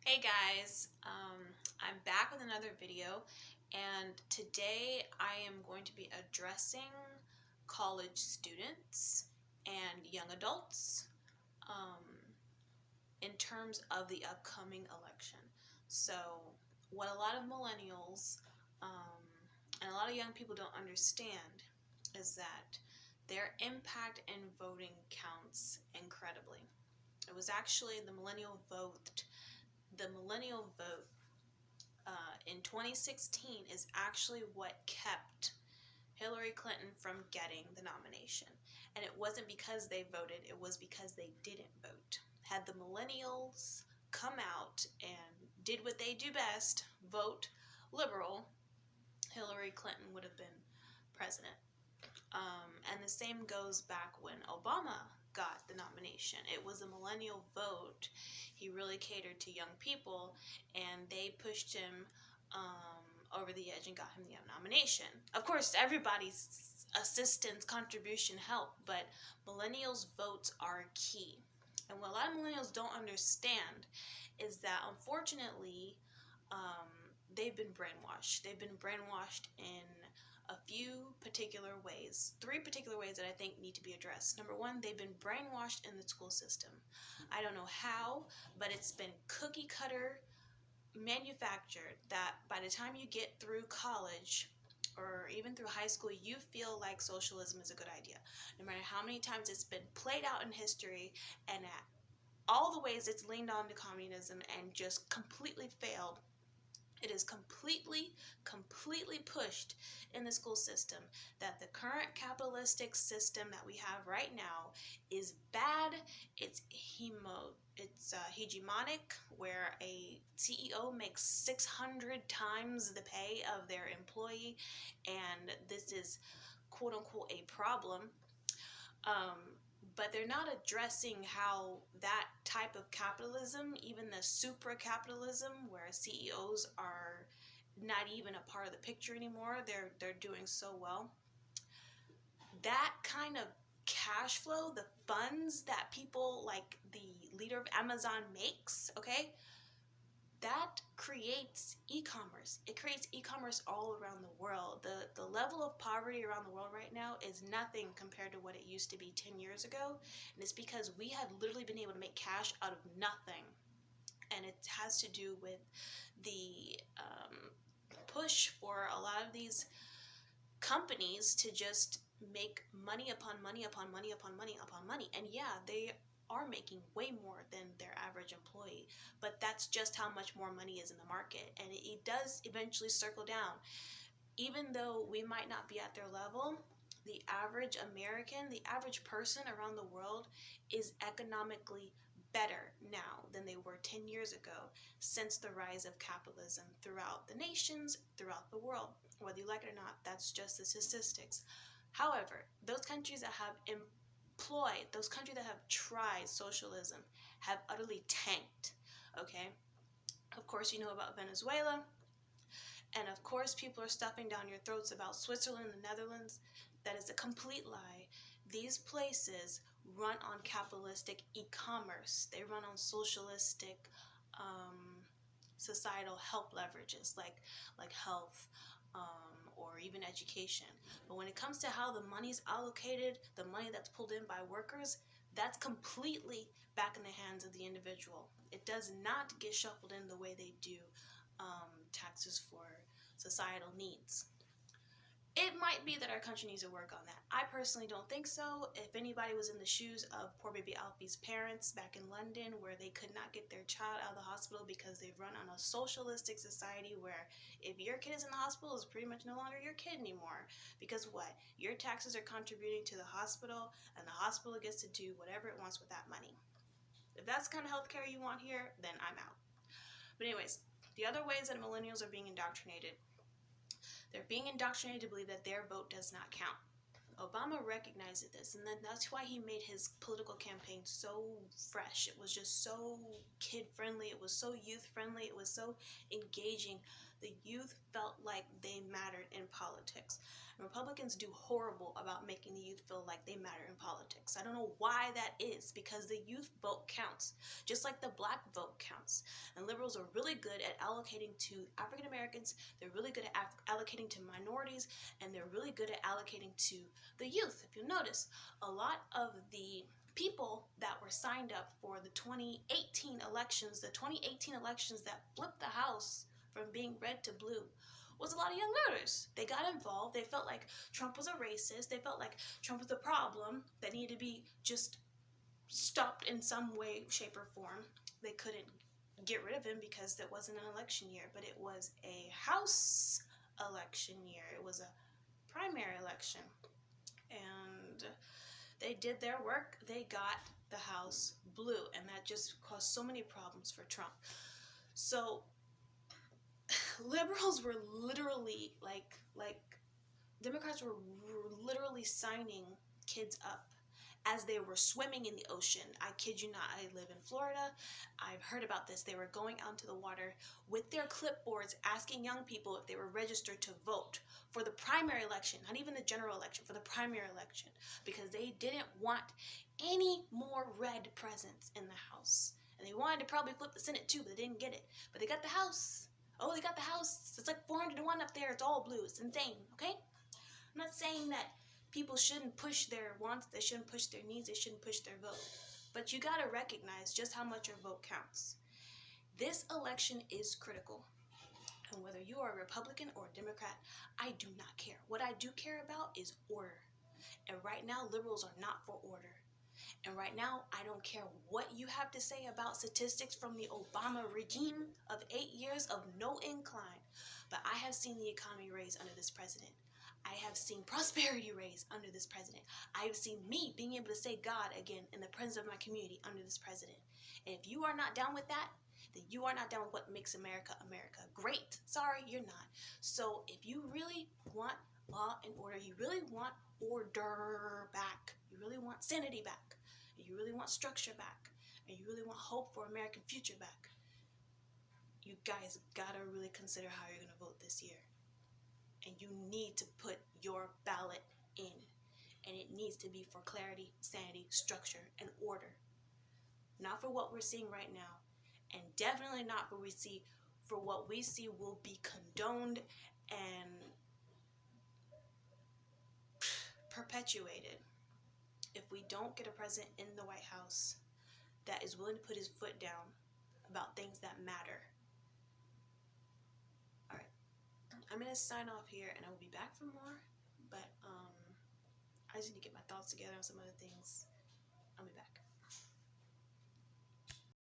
Hey guys, I'm back with another video, and today I am going to be addressing college students and young adults um, in terms of the upcoming election. So, what a lot of millennials and a lot of young people don't understand is that their impact in voting counts incredibly. It was actually the millennial vote in 2016 is actually what kept Hillary Clinton from getting the nomination. And it wasn't because they voted, it was because they didn't vote. Had the millennials come out and did what they do best, vote liberal, Hillary Clinton would have been president. And the same goes back when Obama got the nomination. It was a millennial vote. He really catered to young people, and they pushed him over the edge and got him the nomination. Of course, everybody's assistance, contribution helped, but millennials' votes are key. And what a lot of millennials don't understand is that, unfortunately, um, they've been brainwashed. They've been brainwashed in a few particular ways, three particular ways that I think need to be addressed. Number one, they've been brainwashed in the school system. I don't know how, but it's been cookie cutter manufactured that by the time you get through college or even through high school, you feel like socialism is a good idea. No matter how many times it's been played out in history and at all the ways it's leaned on to communism and just completely failed, it is completely pushed in the school system that the current capitalistic system that we have right now is bad. It's hegemonic, where a CEO makes 600 times the pay of their employee, and this is quote unquote a problem. Um, but they're not addressing how that type of capitalism, even the supra capitalism, where CEOs are not even a part of the picture anymore, they're doing so well. That kind of cash flow, the funds that people like the leader of Amazon makes, okay, that creates e-commerce. It creates e-commerce all around the world. The level of poverty around the world right now is nothing compared to what it used to be 10 years ago. And it's because we have literally been able to make cash out of nothing. And it has to do with the push for a lot of these companies to just make money upon money upon money upon money upon money. And yeah, they are making way more than their average employee, but that's just how much more money is in the market, and it does eventually circle down. Even though we might not be at their level, the average American, the average person around the world is economically better now than they were 10 years ago, since the rise of capitalism throughout the nations, throughout the world. Whether you like it or not, that's just the statistics. However, those countries that have those countries that have tried socialism have utterly tanked. Okay? Of course, you know about Venezuela. And of course, people are stuffing down your throats about Switzerland and the Netherlands. That is a complete lie. These places run on capitalistic e-commerce. They run on socialistic societal help leverages like health, or even education. But when it comes to how the money's allocated, the money that's pulled in by workers, that's completely back in the hands of the individual. It does not get shuffled in the way they do taxes for societal needs. It might be that our country needs to work on that. I personally don't think so. If anybody was in the shoes of poor baby Alfie's parents back in London, where they could not get their child out of the hospital because they've run on a socialistic society where if your kid is in the hospital, it's pretty much no longer your kid anymore. Because what? Your taxes are contributing to the hospital, and the hospital gets to do whatever it wants with that money. If that's the kind of healthcare you want here, then I'm out. But anyways, the other ways that millennials are being indoctrinated. They're being indoctrinated to believe that their vote does not count. Obama recognized this, and that's why he made his political campaign so fresh. It was just so kid-friendly. It was so youth-friendly. It was so engaging. The youth felt like they mattered in politics. Republicans do horrible about making the youth feel like they matter in politics. I don't know why that is, because the youth vote counts, just like the black vote counts. And liberals are really good at allocating to African Americans, they're really good at allocating to minorities, and they're really good at allocating to the youth. If you notice, a lot of the people that were signed up for the 2018 elections, the 2018 elections that flipped the House from being red to blue, was a lot of young voters. They got involved. They felt like Trump was a racist. They felt like Trump was a problem that needed to be just stopped in some way, shape, or form. They couldn't get rid of him because it wasn't an election year, but it was a House election year. It was a primary election. And they did their work. They got the House blue, and that just caused so many problems for Trump. So liberals were literally like Democrats were literally signing kids up as they were swimming in the ocean. I kid you not, I live in Florida. I've heard about this. They were going out into the water with their clipboards asking young people if they were registered to vote for the primary election, not even the general election, for the primary election, because they didn't want any more red presence in the House. And they wanted to probably flip the Senate too, but they didn't get it. But they got the House. Oh, they got the House. It's like 400-1 up there. It's all blue. It's insane, okay? I'm not saying that people shouldn't push their wants, they shouldn't push their needs, they shouldn't push their vote. But you gotta recognize just how much your vote counts. This election is critical. And whether you are a Republican or a Democrat, I do not care. What I do care about is order. And right now, liberals are not for order. And right now, I don't care what you have to say about statistics from the Obama regime of 8 years of no incline. But I have seen the economy raise under this president. I have seen prosperity raise under this president. I have seen me being able to say God again in the presence of my community under this president. And if you are not down with that, then you are not down with what makes America America. Great. Sorry, you're not. So if you really want law and order, you really want order back, you really want sanity back, you really want structure back, and you really want hope for American future back, you guys gotta really consider how you're gonna vote this year. And you need to put your ballot in. And it needs to be for clarity, sanity, structure, and order. Not for what we're seeing right now. And definitely not for what we see will be condoned and perpetuated if we don't get a president in the White House that is willing to put his foot down about things that matter. All right, I'm gonna sign off here, and I will be back for more. But I just need to get my thoughts together on some other things. I'll be back.